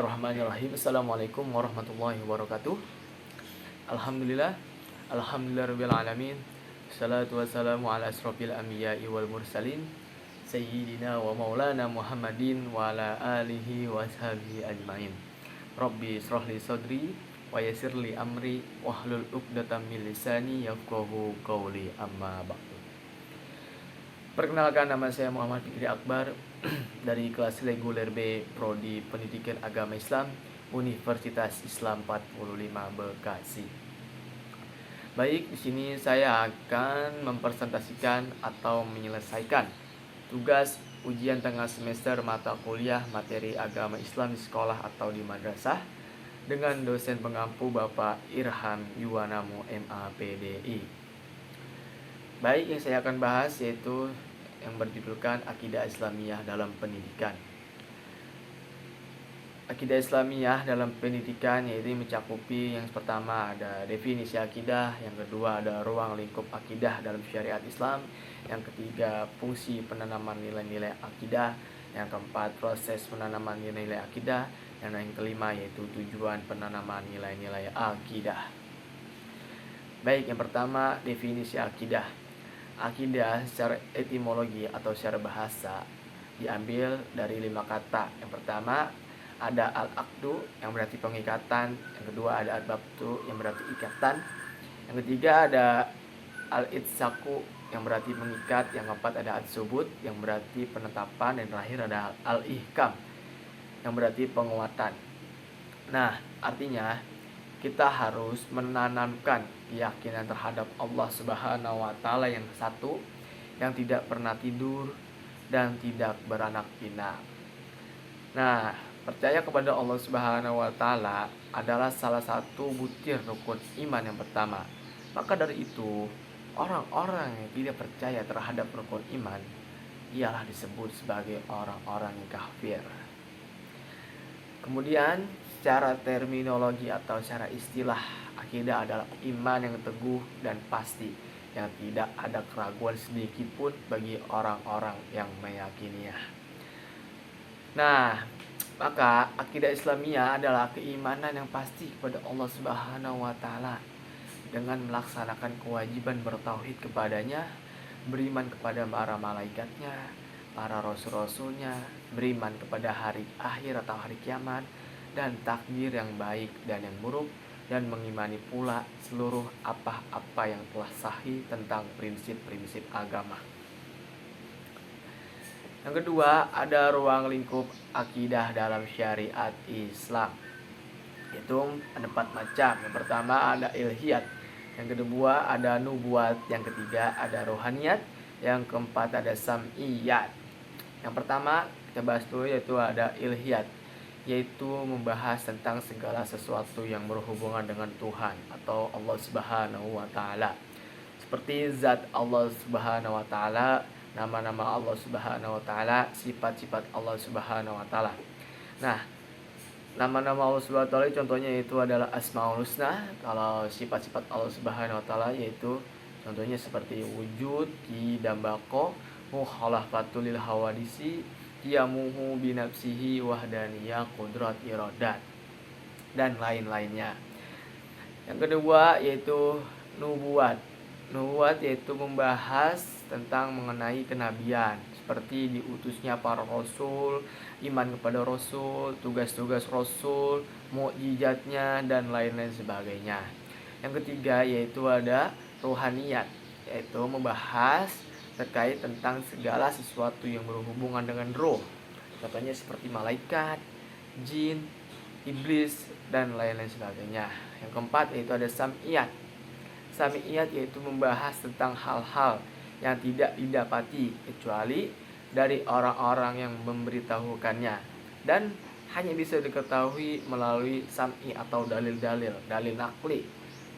Bismillahirrahmanirrahim. Assalamualaikum warahmatullahi wabarakatuh. Alhamdulillah. Alhamdulillahirabbil alamin. Wassalatu wassalamu ala asrofil anbiya'i wal mursalin sayyidina wa maulana Muhammadin wa ala alihi wa sahbihi ajmain. Rabbi israh li sadri wa yassir li amri wahlul 'uqdatam min lisani yafqahu qawli, amma ba'du. Perkenalkan, nama saya Muhammad Fikri Akbar dari kelas reguler B Prodi Pendidikan Agama Islam Universitas Islam 45 Bekasi. Baik, di sini saya akan mempresentasikan atau menyelesaikan tugas ujian tengah semester mata kuliah materi agama Islam di sekolah atau di madrasah dengan dosen pengampu Bapak Irham Yuwanamu MAPDI. Baik, yang saya akan bahas yaitu yang berjudulkan Akidah Islamiyah dalam Pendidikan. Akidah Islamiyah dalam pendidikan yaitu mencakupi yang pertama ada definisi akidah, yang kedua ada ruang lingkup akidah dalam syariat Islam, yang ketiga fungsi penanaman nilai-nilai akidah, yang keempat proses penanaman nilai-nilai akidah, dan yang kelima yaitu tujuan penanaman nilai-nilai akidah. Baik, yang pertama definisi akidah. Akidah secara etimologi atau secara bahasa diambil dari 5 kata. Yang pertama ada al-aqdu yang berarti pengikatan, yang kedua ada al-babtu yang berarti ikatan, yang ketiga ada al-itsaku yang berarti mengikat, yang keempat ada al-subut yang berarti penetapan, dan terakhir ada al-ihkam yang berarti penguatan. Nah, artinya kita harus menanamkan keyakinan terhadap Allah Subhanahu wa taala yang satu, yang tidak pernah tidur dan tidak beranak pinak. Nah, percaya kepada Allah Subhanahu wa taala adalah salah satu butir rukun iman yang pertama. Maka dari itu, orang-orang yang tidak percaya terhadap rukun iman ialah disebut sebagai orang-orang yang kafir. Kemudian secara terminologi atau secara istilah, akidah adalah iman yang teguh dan pasti, yang tidak ada keraguan sedikit pun bagi orang-orang yang meyakininya. Nah, maka akidah Islamiyah adalah keimanan yang pasti kepada Allah Subhanahu wa taala dengan melaksanakan kewajiban bertauhid kepadanya, beriman kepada para malaikatnya, para rasul-rasulnya, beriman kepada hari akhir atau hari kiamat, dan takdir yang baik dan yang buruk, dan mengimani pula seluruh apa-apa yang telah sahih tentang prinsip-prinsip agama. Yang kedua, ada ruang lingkup akidah dalam syariat Islam, yaitu ada 4 macam. Yang pertama ada ilhiyat, yang kedua ada nubuat, yang ketiga ada rohaniyat, yang keempat ada sam'iyat. Yang pertama kita bahas dulu yaitu ada ilhiyat, yaitu membahas tentang segala sesuatu yang berhubungan dengan Tuhan atau Allah Subhanahu wa taala. Seperti zat Allah Subhanahu wa taala, nama-nama Allah Subhanahu wa taala, sifat-sifat Allah Subhanahu wa taala. Nah, nama-nama Allah Subhanahu wa taala contohnya yaitu adalah Asmaul Husna. Kalau sifat-sifat Allah Subhanahu wa taala yaitu contohnya seperti wujud, ki, dambako, mukhalafatul lil hawadisi, qiyamuhu binafsihi wahdaniyah qudrat iradat, dan lain-lainnya. Yang kedua yaitu nubuat. Nubuat yaitu membahas tentang mengenai kenabian, seperti diutusnya para rasul, iman kepada rasul, tugas-tugas rasul, mukjizatnya, dan lain-lain sebagainya. Yang ketiga yaitu ada rohaniyat, yaitu membahas terkait tentang segala sesuatu yang berhubungan dengan roh, contohnya seperti malaikat, jin, iblis, dan lain-lain sebagainya. Yang keempat yaitu ada sam'iyat. Sam'iyat yaitu membahas tentang hal-hal yang tidak didapati kecuali dari orang-orang yang memberitahukannya, dan hanya bisa diketahui melalui sam'i atau dalil-dalil, dalil nakli,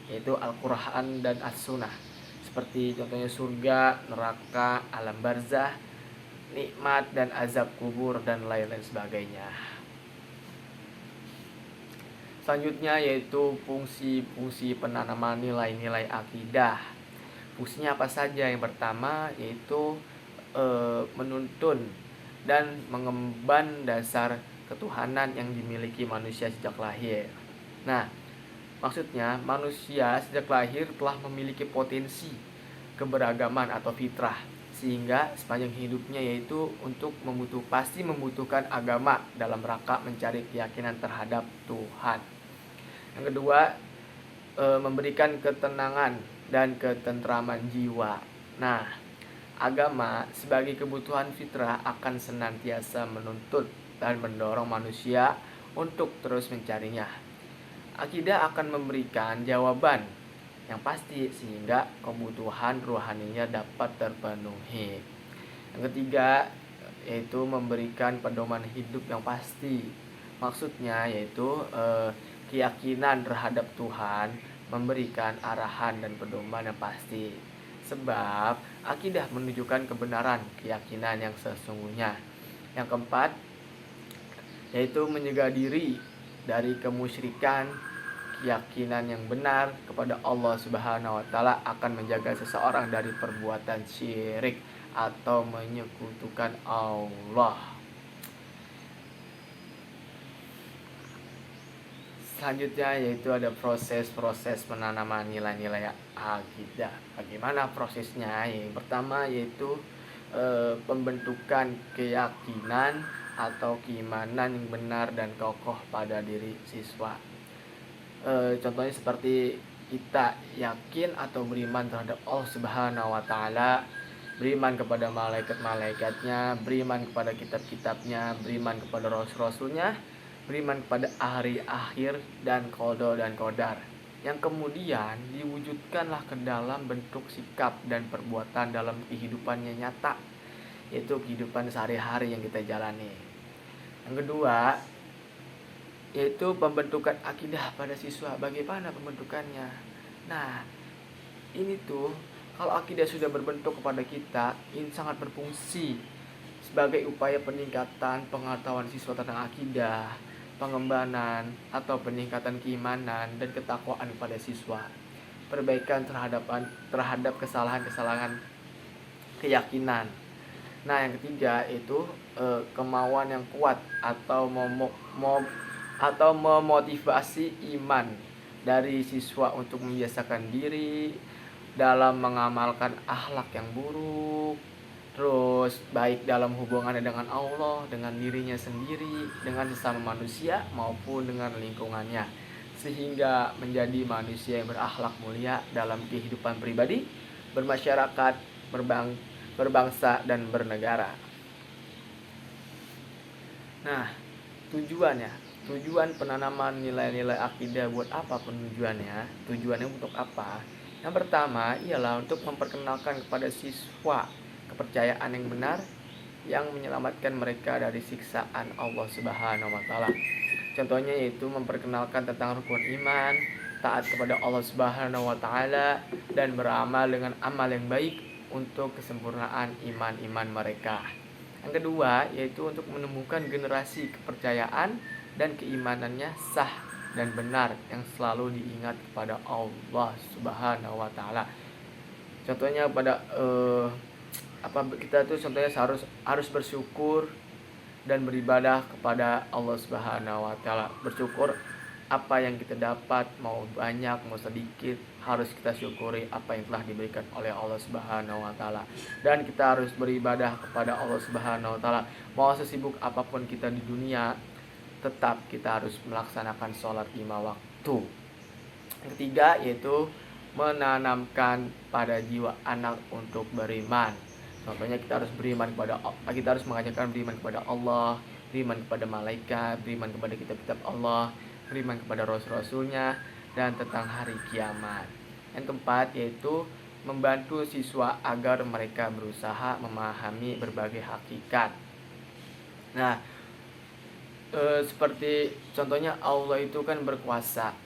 yaitu Al-Quran dan As-Sunnah, seperti contohnya surga, neraka, alam barzah, nikmat dan azab kubur, dan lain-lain sebagainya. Selanjutnya yaitu fungsi-fungsi penanaman nilai-nilai akidah. Fungsinya apa saja? Yang pertama yaitu menuntun dan mengemban dasar ketuhanan yang dimiliki manusia sejak lahir. Nah, maksudnya manusia sejak lahir telah memiliki potensi keberagaman atau fitrah, sehingga sepanjang hidupnya yaitu pasti membutuhkan agama dalam rangka mencari keyakinan terhadap Tuhan. Yang kedua, memberikan ketenangan dan ketentraman jiwa. Nah, agama sebagai kebutuhan fitrah akan senantiasa menuntut dan mendorong manusia untuk terus mencarinya. Akidah akan memberikan jawaban yang pasti sehingga kebutuhan rohaninya dapat terpenuhi. Yang ketiga, yaitu memberikan pedoman hidup yang pasti. Maksudnya yaitu keyakinan terhadap Tuhan memberikan arahan dan pedoman yang pasti. Sebab akidah menunjukkan kebenaran keyakinan yang sesungguhnya. Yang keempat, yaitu mencegah diri dari kemusyrikan. Keyakinan yang benar kepada Allah Subhanahu wa taala akan menjaga seseorang dari perbuatan syirik atau menyekutukan Allah. Selanjutnya yaitu ada proses penanaman nilai-nilai akidah. Bagaimana prosesnya? Yang pertama yaitu pembentukan keyakinan atau keimanan yang benar dan kokoh pada diri siswa. Contohnya seperti kita yakin atau beriman terhadap Allah Subhanahu wa taala, beriman kepada malaikat-malaikatnya, beriman kepada kitab-kitabnya, beriman kepada rasul-rasulnya, beriman kepada hari akhir dan qada dan qadar. Yang kemudian diwujudkanlah ke dalam bentuk sikap dan perbuatan dalam kehidupannya nyata, yaitu kehidupan sehari-hari yang kita jalani. Yang kedua, yaitu pembentukan akidah pada siswa. Bagaimana pembentukannya? Nah, ini tuh kalau akidah sudah berbentuk kepada kita, ini sangat berfungsi sebagai upaya peningkatan pengetahuan siswa tentang akidah, pengembangan atau peningkatan keimanan dan ketakwaan pada siswa, perbaikan terhadap kesalahan-kesalahan keyakinan. Nah, yang ketiga itu kemauan yang kuat atau memotivasi iman dari siswa untuk membiasakan diri dalam mengamalkan akhlak yang buruk, terus baik dalam hubungannya dengan Allah, dengan dirinya sendiri, dengan sesama manusia maupun dengan lingkungannya, sehingga menjadi manusia yang berakhlak mulia dalam kehidupan pribadi, bermasyarakat, berbangsa dan bernegara. Nah, tujuan penanaman nilai-nilai akidah buat apa tujuannya? Tujuannya untuk apa? Yang pertama ialah untuk memperkenalkan kepada siswa kepercayaan yang benar yang menyelamatkan mereka dari siksaan Allah Subhanahu wa taala. Contohnya yaitu memperkenalkan tentang rukun iman, taat kepada Allah Subhanahu wa taala dan beramal dengan amal yang baik untuk kesempurnaan iman mereka. Yang kedua yaitu untuk menemukan generasi kepercayaan dan keimanannya sah dan benar yang selalu diingat kepada Allah Subhanahu wa taala. Contohnya pada kita tuh contohnya harus bersyukur dan beribadah kepada Allah Subhanahu wa taala. Bersyukur apa yang kita dapat, mau banyak mau sedikit, harus kita syukuri apa yang telah diberikan oleh Allah Subhanahu wa taala. Dan kita harus beribadah kepada Allah Subhanahu wa taala. Mau sesibuk apapun kita di dunia, tetap kita harus melaksanakan sholat 5 waktu. Yang ketiga yaitu menanamkan pada jiwa anak untuk beriman. Contohnya kita harus mengajarkan beriman kepada Allah, beriman kepada malaikat, beriman kepada kitab-kitab Allah, beriman kepada rasul-rasulnya, dan tentang hari kiamat. Yang keempat yaitu membantu siswa agar mereka berusaha memahami berbagai hakikat. Nah, seperti contohnya Allah itu kan berkuasa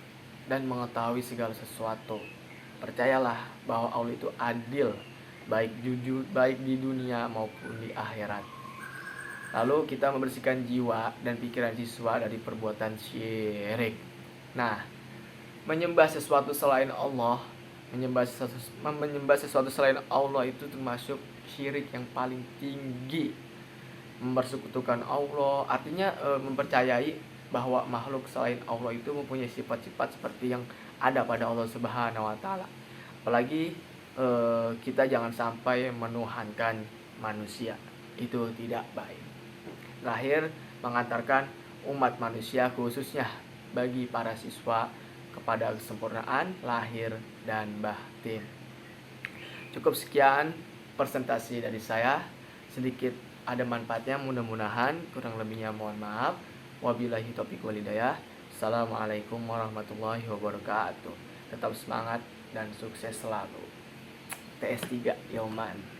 dan mengetahui segala sesuatu. Percayalah bahwa Allah itu adil, baik di dunia maupun di akhirat. Lalu kita membersihkan jiwa dan pikiran siswa dari perbuatan syirik. Nah, menyembah sesuatu selain Allah itu termasuk syirik yang paling tinggi. mempersekutukan Allah, artinya mempercayai bahwa makhluk selain Allah itu mempunyai sifat-sifat seperti yang ada pada Allah Subhanahu wa taala. Apalagi kita jangan sampai menuhankan manusia. Itu tidak baik. Terakhir, mengantarkan umat manusia khususnya bagi para siswa kepada kesempurnaan lahir dan batin. Cukup sekian presentasi dari saya, sedikit ada manfaatnya mudah-mudahan, kurang lebihnya mohon maaf. Wabillahi taufiq wal hidayah. Assalamualaikum warahmatullahi wabarakatuh. Tetap semangat dan sukses selalu. PS3 Yoman.